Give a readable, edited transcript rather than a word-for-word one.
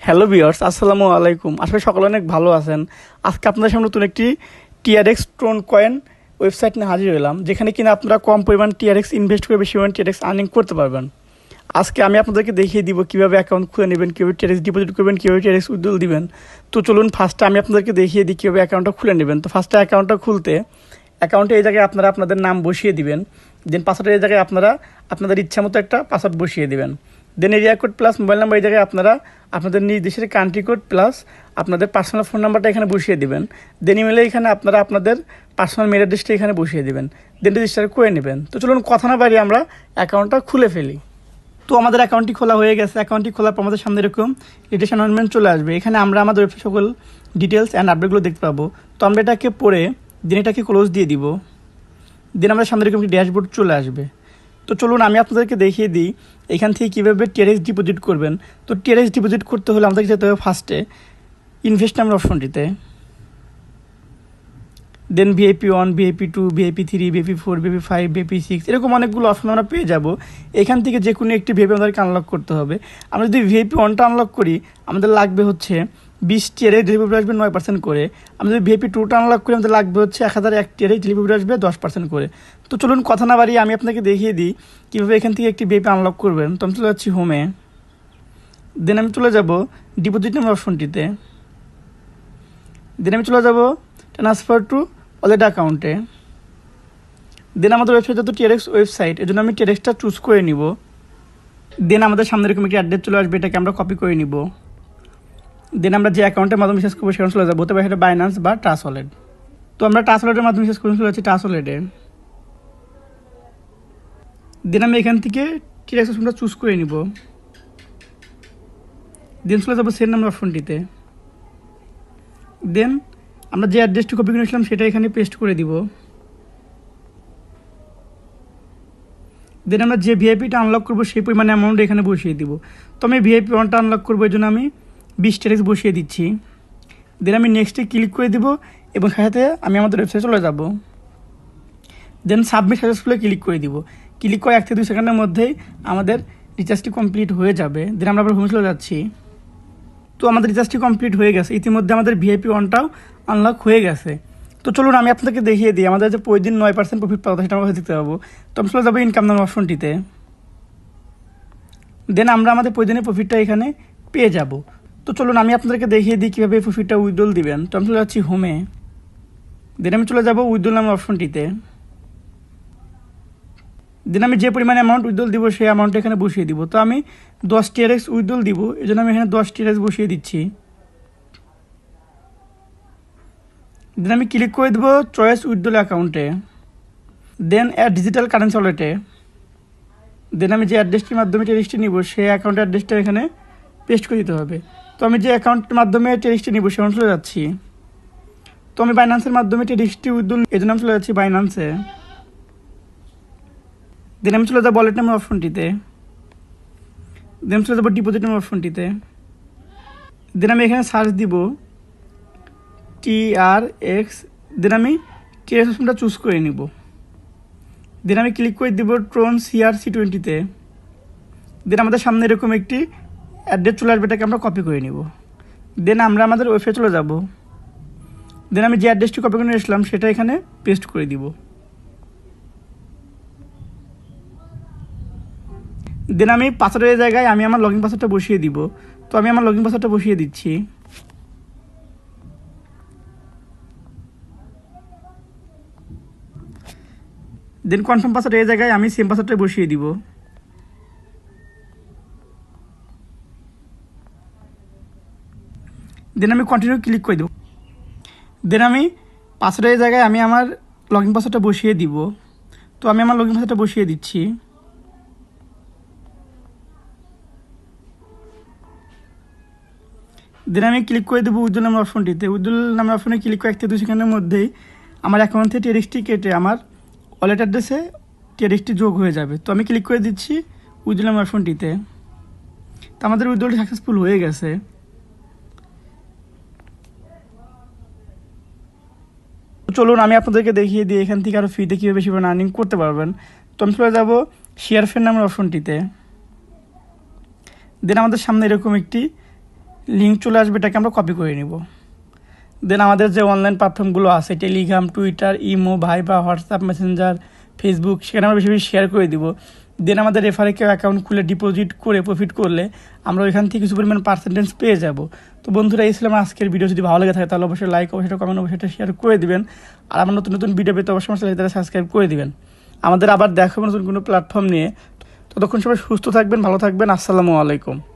Hello viewers, আসসালামু আলাইকুম। আসলে সকলে অনেক ভালো আছেন। আজকে আপনাদের সামনে নতুন একটি টিআরএক্স ট্রোন কয়েন ওয়েবসাইট নিয়ে হাজির হলাম, যেখানে কিনা আপনারা কম পরিমাণ টিআরএক্স ইনভেস্ট করে বেশি পরিমাণ টিআরএক্স আর্নিং করতে পারবেন। আজকে আমি আপনাদেরকে দেখিয়ে দিব কীভাবে অ্যাকাউন্ট খুলে নেবেন, কীভাবে টিআরএক্স ডিপোজিট করবেন, কীভাবে টিআরএক্স উইথড্রল দিবেন। তো চলুন ফার্স্টে আমি আপনাদেরকে দেখিয়ে দিই কীভাবে অ্যাকাউন্টটা খুলে নেবেন। তো ফার্স্টে অ্যাকাউন্টটা খুলতে অ্যাকাউন্টে এই জায়গায় আপনারা আপনাদের নাম বসিয়ে দিবেন। দেন পাসওয়ার্ডের এই জায়গায় আপনারা আপনাদের ইচ্ছা মতো একটা পাসওয়ার্ড বসিয়ে দিবেন। Then area code plus mobile number এই জায়গায় আপনারা আপনাদের নিজ দেশের কান্ট্রি কোড প্লাস আপনাদের পার্সোনাল ফোন নাম্বারটা এখানে বসিয়ে দিবেন। দেন ইমেলে এখানে আপনারা আপনাদের পার্সোনাল মেল অ্যাড্রেসটা এখানে বসিয়ে দিবেন। দেন রেজিস্টার করে নেবেন। তো চলুন কথা না বাড়িয়ে আমরা অ্যাকাউন্টটা খুলে ফেলি। তো আমাদের অ্যাকাউন্টটি খোলা হয়ে গেছে। অ্যাকাউন্টটি খোলার পর আমাদের সামনে এরকম লেটেস্ট অ্যানাউন্সমেন্ট চলে আসবে। এখানে আমরা আমাদের ওয়েবসাইট সকল ডিটেলস অ্যান্ড আপডেটগুলো দেখতে পাবো। তো আমরা এটাকে পড়ে দেন এটাকে ক্লোজ দিয়ে দিব। দেন আমাদের সামনে এরকম একটি ড্যাশবোর্ড চলে আসবে। তো চলুন আমি আপনাদেরকে দেখিয়ে দিই এখান থেকে কীভাবে টিআরএক্স ডিপোজিট করবেন। তো টিআরএক্স ডিপোজিট করতে হলে আমাদেরকে যেতে হবে ফার্স্টে ইনভেস্ট নামের অপশনটিতে। দেন VIP1, VIP2, VIP3, VIP4, VIP5, VIP6 এরকম অনেকগুলো অপশন আমরা পেয়ে যাব। এখান থেকে যে কোনো একটি VIP আমাদেরকে আনলক করতে হবে। আমরা যদি VIP1টা আনলক করি আমাদের লাগবে হচ্ছে 20 টিআরএক্স ডেলিভারি আসবে 9% করে। আমরা যদি VIP2টা আনলক করি আমাদের লাগবে হচ্ছে 1001 টিআরএক্স ডেলিভারি আসবে 10% করে। তো চলুন কথা না বাড়িয়ে আমি আপনাকে দেখিয়ে দিই কীভাবে এখান থেকে একটি VIP আনলক করবেন। তো আমি চলে যাচ্ছি হোমে। দেন আমি চলে যাব ডিপোজিট নামের অপশনটিতে। দেন আমি চলে যাব ট্রান্সফার টু ওয়ালেট অ্যাকাউন্টে। দেন আমাদের ওয়েবসাইট যত টিআরএক্স ওয়েবসাইট, এর জন্য আমি টিআরএক্সটা চুজ করে নিব। দেন আমাদের সামনে এরকম একটি অ্যাড্রেস চলে আসবে, এটাকে আমরা কপি করে নিব। দেন আমরা যে অ্যাকাউন্টের মাধ্যমে রিচার্জ করবো সেখানে চলে যাবো, হতে পারে সেটা বাইন্যান্স বা ট্রাস্ট ওয়ালেট। তো আমরা ট্রাস্ট ওয়ালেটের মাধ্যমে রিচার্জ করে চলে যাচ্ছি ট্রাস্ট ওয়ালেটে। দেন আমি এখান থেকে টিআরএক্স অপশনটা চুজ করে নিব। দেন চলে যাবো সেন্ড নাম্বার অপশনটিতে। দেন আমরা যে অ্যাড্রেসটি কপি করেছিলাম সেটা এখানে পেস্ট করে দিব। দেন আমরা যে ভিআইপিটা আনলক করবো সেই পরিমাণে অ্যামাউন্ট এখানে বসিয়ে দিব। তো আমি VIP1টা আনলক করবো, এই জন্য আমি 20 টিআরএক্স বসিয়ে দিচ্ছি। দেন আমি নেক্সটে ক্লিক করে দিব এবং সাথে আমি আমাদের ওয়েবসাইটে চলে যাব। দেন সাবমিট সাকসেসফুলি ক্লিক করে দিব। ক্লিক করে 1 থেকে 2 সেকেন্ডের মধ্যেই আমাদের রিচার্জটি কমপ্লিট হয়ে যাবে। দেন আমরা আবার হোমে চলে যাচ্ছি। তো আমাদের রিচার্জটি কমপ্লিট হয়ে গেছে। ইতিমধ্যে আমাদের VIP1টাও আনলক হয়ে গেছে। তো চলুন আমি আপনাদেরকে দেখিয়ে দিই আমাদের যে প্রতিদিন 9% প্রফিট পাওয়া সেটা আমরা দেখতে পাবো। তো আমি চলে যাবো ইনকাম নামের অপশনটিতে। দেন আমরা আমাদের প্রতিদিনের প্রফিটটা এখানে পেয়ে যাব। তো চলুন আমি আপনাদেরকে দেখিয়ে দিই কীভাবে এই প্রফিটটা উইথড্রল দিবেন। তো আমি চলে যাচ্ছি হোমে। দেন আমি চলে যাব উইথড্রল নামের অপশনটিতে। দেন আমি যে পরিমাণে অ্যামাউন্ট উইথড্রল দিব সেই অ্যামাউন্ট এখানে বসিয়ে দিব। তো আমি 10 টিআরএক্স উইথড্রল দিব, এই জন্য আমি এখানে 10 টিআরএক্স বসিয়ে দিচ্ছি। দেন আমি ক্লিক করে দেবো চয়েস উইথড্রল অ্যাকাউন্টে। দেন অ্যাড ডিজিটাল কারেন্সি ওয়ালেটে। দেন আমি যে অ্যাড্রেসটির মাধ্যমে টিআরএক্সটি নিব সেই অ্যাকাউন্টের অ্যাড্রেসটা এখানে পেস্ট করে দিতে হবে। তো আমি যে অ্যাকাউন্টের মাধ্যমে টিআরএক্সটি নিব সেখানে চলে যাচ্ছি। তো আমি বাইন্যান্সের মাধ্যমে টিআরএক্সটি উইথড্রল এই জন্য আমি চলে যাচ্ছি বাইন্যান্সে। দেন আমি চলে যাবো ওয়ালেট নামের অপশনটিতে। দেন চলে যাবো ডিপোজিট নামের অপশনটিতে। দেন আমি এখানে সার্চ দিব TRX। দেন আমি টিআরএক্স অপশনটা চুজ করে নিব। দেন আমি ক্লিক করে দিব ট্রোন CRC20-তে। দেন আমাদের সামনে এরকম একটি অ্যাড্রেস চলে আসবে, এটাকে আমরা কপি করে নিব। দেন আমরা আমাদের ওয়েবসাইটে চলে যাব। দেন আমি যে অ্যাড্রেসটি কপি করে নিয়ে আসলাম সেটা এখানে পেস্ট করে দিব। দেন আমি পাসওয়ার্ডের জায়গায় আমি আমার লগইন পাসওয়ার্ডটা বসিয়ে দিব। তো আমি আমার লগইন পাসওয়ার্ডটা বসিয়ে দিচ্ছি। দেন কনফার্ম পাসওয়ার্ড এই জায়গায় আমি সেম পাসওয়ার্ডটা বসিয়ে দিব। দেন আমি কন্টিনিউ ক্লিক করে দেব। দেন আমি পাসওয়ার্ডের জায়গায় আমি আমার লগইন পাসওয়ার্ডটা বসিয়ে দিব। তো আমি আমার লগইন পাসওয়ার্ডটা বসিয়ে দিচ্ছি। দেন আমি ক্লিক করে দেবো উইথড্রল নামের অপশনটিতে। উইথড্রল নামের অপশনে ক্লিক করে 1 থেকে 2 সেকেন্ডের মধ্যেই আমার অ্যাকাউন্ট থেকে টিআরএক্সটি কেটে আমার ওয়ালেট অ্যাড্রেসে টিআরএক্সটি যোগ হয়ে যাবে। তো আমি ক্লিক করে দিচ্ছি উইথড্রল নামের অপশনটিতে। তো আমাদের উইথড্রলটি সাকসেসফুল হয়ে গেছে। চলুন আমি আপনাদেরকে দেখিয়ে দিই এখান থেকে আরও ফ্রিতে কীভাবে বেশি পরিমাণ আর্নিং করতে পারবেন। তো আমি চলে যাবো শেয়ার ফ্রেন্ড নামের অপশনটিতে। দেন আমাদের সামনে এরকম একটি লিঙ্ক চলে আসবে, এটাকে আমরা কপি করে নিব। দেন আমাদের যে অনলাইন প্ল্যাটফর্মগুলো আছে Telegram, Twitter, imo, viva, WhatsApp, Messenger, Facebook, সেখানে আমরা বেশি বেশি শেয়ার করে দিব। দেন আমাদের রেফারে কেউ অ্যাকাউন্ট খুলে ডিপোজিট করে প্রফিট করলে আমরা ওইখান থেকে কিছু পরিমাণ পার্সেন্টেজ পেয়ে যাব। তো বন্ধুরা, এই ছিল আমার আজকের ভিডিও। যদি ভালো লেগে থাকে তাহলে অবশ্যই লাইক, অবশ্যই কমেন্ট, অবশ্যই শেয়ার করে দিবেন। আর আমার নতুন নতুন ভিডিও পেতে অবশ্যই আমার চ্যানেলটা সাবস্ক্রাইব করে দিবেন। আমাদের আবার দেখা হবে নতুন কোনো প্ল্যাটফর্ম নিয়ে। ততক্ষণ সবাই সুস্থ থাকবেন, ভালো থাকবেন। আসসালামু আলাইকুম।